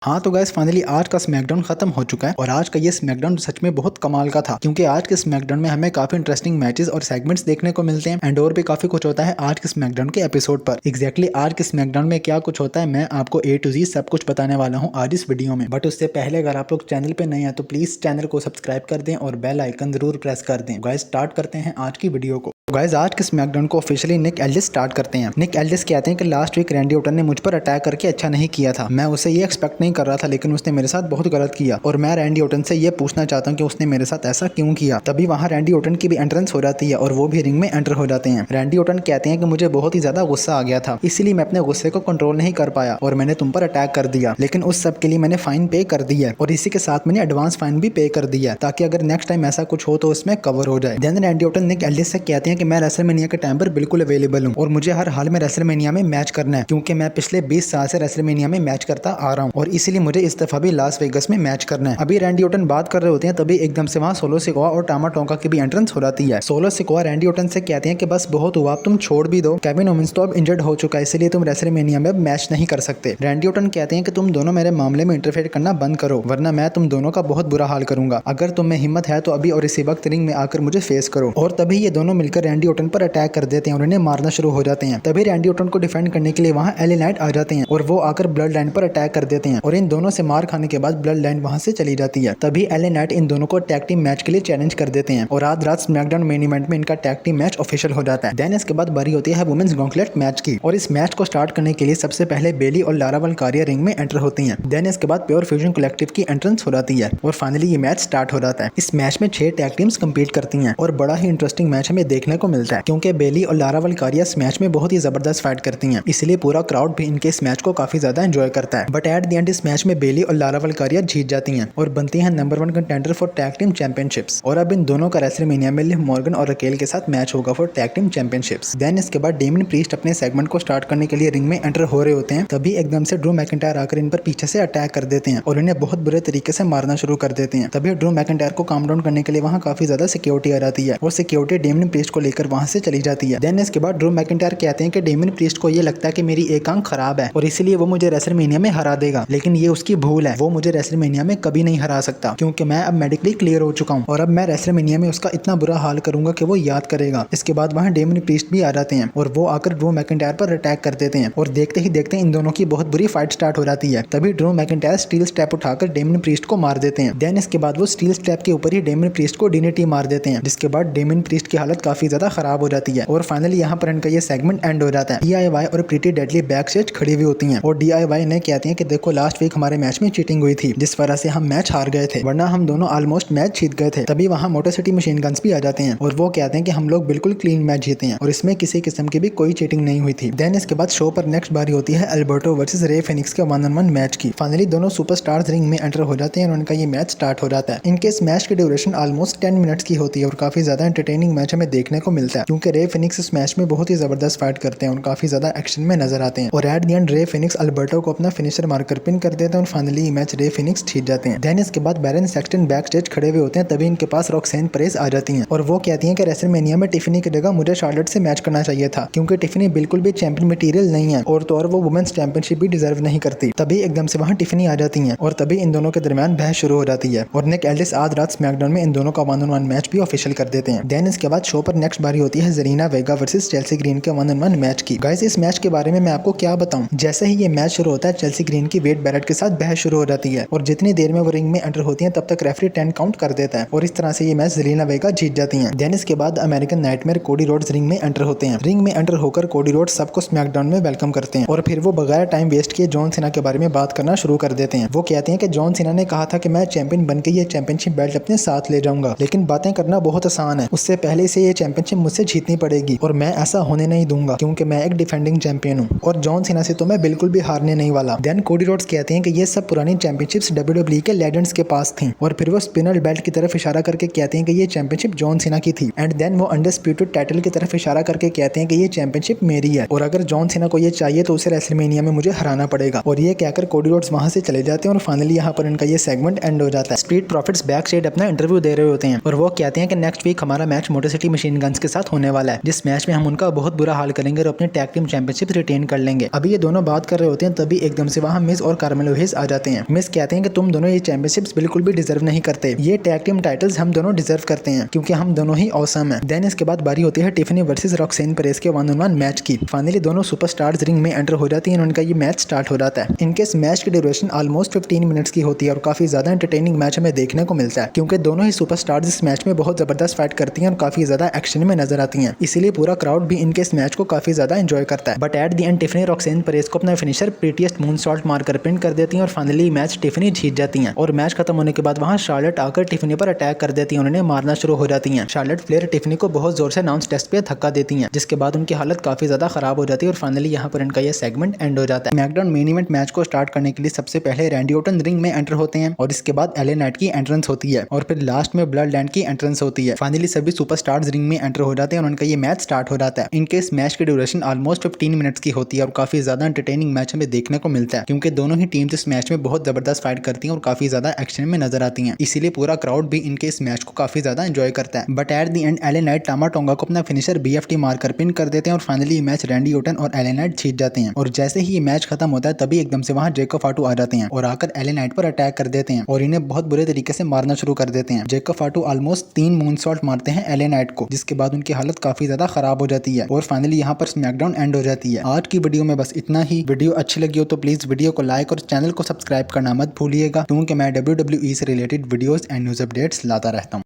हाँ तो guys finally आज का स्मैकडाउन खत्म हो चुका है और आज का ये स्मैकडाउन सच में बहुत कमाल का था, क्योंकि आज के स्मैकडाउन में हमें काफी इंटरेस्टिंग मैचेस और सेगमेंट्स देखने को मिलते हैं एंड और भी काफी कुछ होता है आज के स्मैकडाउन के एपिसोड पर। एग्जैक्टली आज के स्मैकडाउन में क्या कुछ होता है मैं आपको A to Z सब कुछ बताने वाला हूँ आज इस वीडियो में। बट उससे पहले अगर आप लोग चैनल पे नए हैं तो प्लीज चैनल को सब्सक्राइब कर दें और बेल आइकन जरूर प्रेस कर दें। गाइस स्टार्ट करते हैं आज की वीडियो को। गाइस आज के स्मैकडाउन को ऑफिशियली निक एल्डिस स्टार्ट करते हैं। निक एल्डिस कहते हैं कि लास्ट वीक रैंडी ऑर्टन ने मुझ पर अटैक करके अच्छा नहीं किया था। मैं उसे ये एक्सपेक्ट नहीं कर रहा था, लेकिन उसने मेरे साथ बहुत गलत किया और मैं रैंडी ऑर्टन से ये पूछना चाहता हूँ कि उसने मेरे साथ ऐसा क्यों किया। तभी वहाँ रैंडी ऑर्टन की भी एंट्रेंस हो जाती है और वो भी रिंग में एंटर हो जाते हैं। रैंडी ऑर्टन कहते हैं कि मुझे बहुत ही ज्यादा गुस्सा आ गया था, इसीलिए मैं अपने गुस्से को कंट्रोल नहीं कर पाया और मैंने तुम पर अटैक कर दिया, लेकिन उस सब के लिए मैंने फाइन पे कर दी है और इसी के साथ मैंने एडवांस फाइन भी पे कर दिया है ताकि अगर नेक्स्ट टाइम ऐसा कुछ हो तो उसमें कवर हो जाए। देन रैंडी ऑर्टन निक एल्डिस से कहते हैं कि मैं रेसलमेनिया के टाइम पर बिल्कुल अवेलेबल हूँ और मुझे हर हाल में रेसलमेनिया में मैच करना है, क्योंकि मैं पिछले 20 साल से रेसलमेनिया में मैच करता आ रहा हूँ और इसीलिए मुझे इस दफा भी लास वेगस में मैच करना है। अभी रैंडी ऑर्टन बात कर रहे होते हैं तभी एकदम से वहाँ सोलो सिकोआ और टामा टोंका की भी एंट्रेंस हो जाती है। सोलो सिकोआ रैंडी ऑर्टन से कहते हैं कि बस बहुत हुआ, अब तुम छोड़ भी दो, केविन ओवेंस तो अब इंजर्ड हो चुका है, इसलिए तुम रेसलमेनिया में अब मैच नहीं कर सकते। रैंडी ऑर्टन कहते हैं कि तुम दोनों मेरे मामले में इंटरफेयर करना बंद करो, वरना मैं तुम दोनों का बहुत बुरा हाल करूंगा। अगर तुम में हिम्मत है तो अभी और इसी वक्त रिंग में आकर मुझे फेस करो। और तभी ये दोनों मिलकर रैंडी ऑर्टन पर अटैक कर देते हैं और उन्हें मारना शुरू हो जाते हैं। तभी रैंडी ऑर्टन को डिफेंड करने के लिए वहाँ एले नाइट आ जाते हैं और वो आकर ब्लड लाइन पर अटैक कर देते हैं और इन दोनों से मार खाने के बाद ब्लड लाइन वहाँ से चली जाती है। तभी एले नाइट इन दोनों को टैग टीम मैच के लिए चैलेंज कर देते हैं और आज रात स्मैकडाउन मेन इवेंट में इनका टैग टीम मैच ऑफिशियल हो जाता है। देन इसके बाद बारी होती है वुमेन्स गॉन्टलेट मैच की और इस मैच को स्टार्ट करने के लिए सबसे पहले बेली और लारा वल्कारिया रिंग में एंटर होती हैं। देन इसके बाद प्योर फ्यूजन कलेक्टिव की एंट्रेंस हो जाती है और फाइनली ये मैच स्टार्ट हो जाता है। इस मैच में 6 टैग टीम्स कम्पीट करती हैं और बड़ा ही इंटरेस्टिंग मैच हमें देखने को मिलता है, क्योंकि बेली और लारा वल्कारिया इस मैच में बहुत ही जबरदस्त फाइट करती हैं, इसलिए पूरा क्राउड भी इनके इस मैच को काफी ज्यादा एंजॉय करता है। बट एट द एंड इस मैच में बेली और लारा वल्कारिया जीत जाती हैं और बनती हैं number 1 contender for tag team championships. और अब इन दोनों का रेसलमेनिया में लिव मॉर्गन और रकेल के साथ मैच होगा for tag team championships. Then इसके बाद डेमियन प्रीस्ट अपने सेगमेंट को स्टार्ट करने के लिए रिंग में एंटर हो रहे होते हैं, तभी एकदम से ड्रू मैकिंटायर आकर इन पर पीछे से अटैक कर देते हैं और इन्हें बहुत बुरे तरीके से मारना शुरू कर देते हैं। तभी ड्रू मैकिंटायर को काम डाउन करने के लिए वहाँ काफी ज्यादा सिक्योरिटी आ जाती है और सिक्योरिटी डेमियन प्रीस्ट को लेकर वहाँ से चली जाती है। देन इसके बाद ड्रू मैकिंटायर कहते हैं कि डेमियन प्रीस्ट को ये लगता है कि मेरी एक आंख खराब है और इसीलिए वो मुझे रेसलमेनिया में हरा देगा, लेकिन ये उसकी भूल है। वो मुझे रेसलमेनिया में कभी नहीं हरा सकता, क्योंकि मैं अब मेडिकली क्लियर हो चुका हूँ और अब मैं रेसलमेनिया में उसका इतना बुरा हाल करूंगा कि वो याद करेगा। इसके बाद वहाँ डेमियन प्रीस्ट भी आ जाते हैं और वो आकर ड्रू मैकिंटायर पर अटैक कर देते हैं और देखते ही देखते इन दोनों की बहुत बुरी फाइट स्टार्ट हो जाती है। तभी ड्रू मैकिंटायर स्टील स्टेप उठाकर डेमियन प्रीस्ट को मार देते हैं। देन इसके बाद वो स्टील स्टेप के ऊपर ही डेमियन प्रीस्ट को डीडीटी मार देते हैं, जिसके बाद डेमियन प्रीस्ट की हालत काफी ज्यादा खराब हो जाती है और फाइनली यहाँ पर इनका ये सेगमेंट एंड हो जाता है। DIY और प्रीटी डेडली बैक स्टेज खड़ी हुई होती हैं और DIY ने कहती हैं कि देखो लास्ट वीक हमारे मैच में चीटिंग हुई थी, जिस वजह से हम मैच हार गए थे, वरना हम दोनों ऑलमोस्ट मैच जीत गए थे। तभी वहाँ मोटर सिटी मशीन गन्स भी आ जाते हैं और वो कहते हैं कि हम लोग बिल्कुल क्लीन मैच जीते हैं और इसमें किसी किस्म की भी कोई चीटिंग नहीं हुई थी। देन इसके बाद शो पर नेक्स्ट बारी होती है अल्बर्टो वर्सेस रे फिनिक्स के 1-on-1 मैच की। फाइनली दोनों सुपरस्टार्स रिंग में एंटर हो जाते हैं और उनका ये मैच स्टार्ट हो जाता है। इनके इस मैच की ड्यूरेशन ऑलमोस्ट 10 मिनट्स की होती है और काफी ज्यादा एंटरटेनिंग मैच हमें देखने को मिलता है, क्योंकि रे फिनिक्स इस मैच में बहुत ही जबरदस्त फाइट करते हैं और काफी ज्यादा एक्शन में नजर आते हैं और एट द एंड रे फिनिक्स अल्बर्टो को अपना फिनिशर मारकर पिन कर देते हैं और फाइनली मैच रे फिनिक्स जीत जाते हैं। देन इसके बाद बैरन सेक्सटन बैक स्टेज खड़े हुए होते हैं, तभी इनके पास रॉक्सेन परेज आ जाती हैं और वो कहती हैं कि रेसलमेनिया में टिफनी की जगह मुझे शार्लेट से मैच करना चाहिए था, क्योंकि टिफनी बिल्कुल भी चैंपियन मटेरियल नहीं है और तो और वो वुमेन्स चैंपियनशिप भी डिजर्व नहीं करती। तभी एकदम से वहाँ टिफनी आ जाती हैं और तभी इन दोनों के दरमियान बहस शुरू हो जाती है और निक एल्डिस आज रात स्मैकडाउन में इन दोनों का 1-on-1 मैच भी ऑफिशियल कर देते हैं। देन इसके बाद शो पर नेक्स्ट बारी होती है जरीना वेगा वर्सेस चेल्सी ग्रीन के 1-on-1 मैच की। गाइस इस मैच के बारे में मैं आपको क्या बताऊं, जैसे ही ये मैच शुरू होता है चेल्सी ग्रीन की वेड बैरेट के साथ बहस शुरू हो जाती है और जितनी देर में वो रिंग में एंटर होती हैं तब तक रेफरी 10 काउंट कर देता है और इस तरह से ये मैच जरीना वेगा जीत जाती हैं। देन इसके बाद American nightmare Cody Rhodes ring में एंटर होते हैं। रिंग में एंटर होकर कोडी रोड्स सबको स्मैकडाउन में वेलकम करते हैं और फिर वो बगैर टाइम वेस्ट किए जॉन सीना के बारे में बात करना शुरू कर देते हैं। वो कहते हैं कि जॉन सीना ने कहा था कि मैं चैंपियन बनकर ये चैंपियनशिप बेल्ट अपने साथ ले जाऊंगा, लेकिन बातें करना बहुत आसान है, उससे पहले से ये चैंपियनशिप मुझसे जीतनी पड़ेगी और मैं ऐसा होने नहीं दूंगा, क्योंकि मैं एक डिफेंडिंग चैंपियन हूँ और जॉन सीना से तो मैं बिल्कुल भी हारने नहीं वाला। देन कोडी रोड्स कहते हैं कि ये सब पुरानी चैंपियनशिप्स WWE के लेजेंड्स के पास थी और फिर वो स्पिनर बेल्ट की तरफ इशारा करके कहते हैं कि ये चैंपियनशिप जॉन सीना की थी एंड देन वो अनडिस्प्यूटेड टाइटल की तरफ इशारा करके कहते हैं कि ये चैंपियनशिप मेरी है और अगर जॉन सीना को ये चाहिए तो उसे रेसलमेनिया में मुझे हराना पड़ेगा। और ये कहकर कोडी रोड्स वहां से चले जाते हैं और फाइनली यहाँ पर इनका ये सेगमेंट एंड हो जाता है। स्ट्रीट प्रॉफिट्स बैक साइड अपना इंटरव्यू दे रहे होते हैं और वो कहते हैं कि नेक्स्ट वीक हमारा match motor city machine guns के साथ होने वाला है, जिस मैच में हम उनका बहुत बुरा हाल करेंगे और अपने टैग टीम चैंपियनशिप रिटेन कर लेंगे। अभी ये दोनों बात कर रहे होते हैं तभी एकदम से वहाँ मिज और कार्मेलो हेज आ जाते हैं। मिस कहते हैं कि तुम दोनों ये चैंपियनशिप्स बिल्कुल भी डिजर्व नहीं करते, ये टैग टीम टाइटल्स हम दोनों डिजर्व करते हैं क्योंकि हम दोनों ही ऑसम हैं। देन इसके बाद बारी होती है टिफनी वर्सेस रॉक्सेन पेरेज के 1-on-1 मैच की। फाइनली दोनों सुपरस्टार्स रिंग में एंटर हो जाती हैं और उनका ये मैच स्टार्ट हो जाता है। इनके इस मैच की ड्यूरेशन ऑलमोस्ट 15 मिनट्स की होती है और काफी ज्यादा एंटरटेनिंग मैच हमें देखने को मिलता है क्योंकि दोनों ही सुपरस्टार्स इस मैच में बहुत जबरदस्त फाइट करती हैं और काफी ज्यादा एक्शन में नजर आती हैं, इसीलिए पूरा क्राउड भी इनके इस मैच को काफी ज्यादा एंजॉय करता है। But at the end Tiffany Roxanne Perez को अपना फिनिशर प्रीटीएस्ट मूनसॉल्ट मारकर पिन कर देती हैं और फाइनली मैच टिफनी जीत जाती हैं। और मैच खत्म होने के बाद वहां शार्लेट आकर टिफनी पर अटैक कर देती हैं, उन्हें मारना शुरू हो जाती हैं। शार्लेट फ्लेयर टिफनी को बहुत जोर से अनाउंस टेस्ट पे धक्का देती हैं, जिसके बाद उनकी हालत काफी ज्यादा खराब हो जाती है और फाइनली यहाँ पर इनका यह सेगमेंट एंड हो जाता है। स्मैकडाउन मेन इवेंट मैच को स्टार्ट करने के लिए सबसे पहले रैंडी ऑर्टन रिंग में एंटर होते हैं और इसके बाद एले नाइट की एंट्रेंस होती है और फिर लास्ट में ब्लड लैंड की एंट्रेंस होती है। फाइनली सभी सुपरस्टार्स रिंग में एंटर हो जाते हैं और उनका ये मैच स्टार्ट हो जाता है। इनके इस मैच की ड्यूरेशन ऑलमोस्ट 15 मिनट्स की होती है और काफी ज्यादा एंटरटेनिंग मैच हमें देखने को मिलता है क्योंकि दोनों ही टीम्स इस मैच में बहुत जबरदस्त फाइट करती हैं और काफी ज्यादा एक्शन में नजर आती हैं, इसीलिए पूरा क्राउड भी इनके इस मैच को काफी ज्यादा एंजॉय करता है। But at the end LA Knight Tama Tonga को अपना फिनिशर बीएफटी मारकर पिन कर देते हैं और फाइनली मैच रैंडी ऑर्टन और एले नाइट जीत जाते हैं। और जैसे ही ये मैच खत्म होता है तभी एकदम से वहां जेकब फाटू आ जाते हैं और आकर एले नाइट पर अटैक कर देते हैं और इन्हें बहुत बुरे तरीके से मारना शुरू कर देते हैं। जेकब फाटू ऑलमोस्ट 3 मूनसॉल्ट मारते हैं एले नाइट को, जिसके बाद उनकी हालत काफी ज्यादा खराब हो जाती है और फाइनली यहाँ पर स्मैकडाउन एंड हो जाती है। आज की वीडियो में बस इतना ही। वीडियो अच्छी लगी हो तो प्लीज वीडियो को लाइक और चैनल को सब्सक्राइब करना मत भूलिएगा क्योंकि मैं WWE से related videos and news updates लाता रहता हूँ।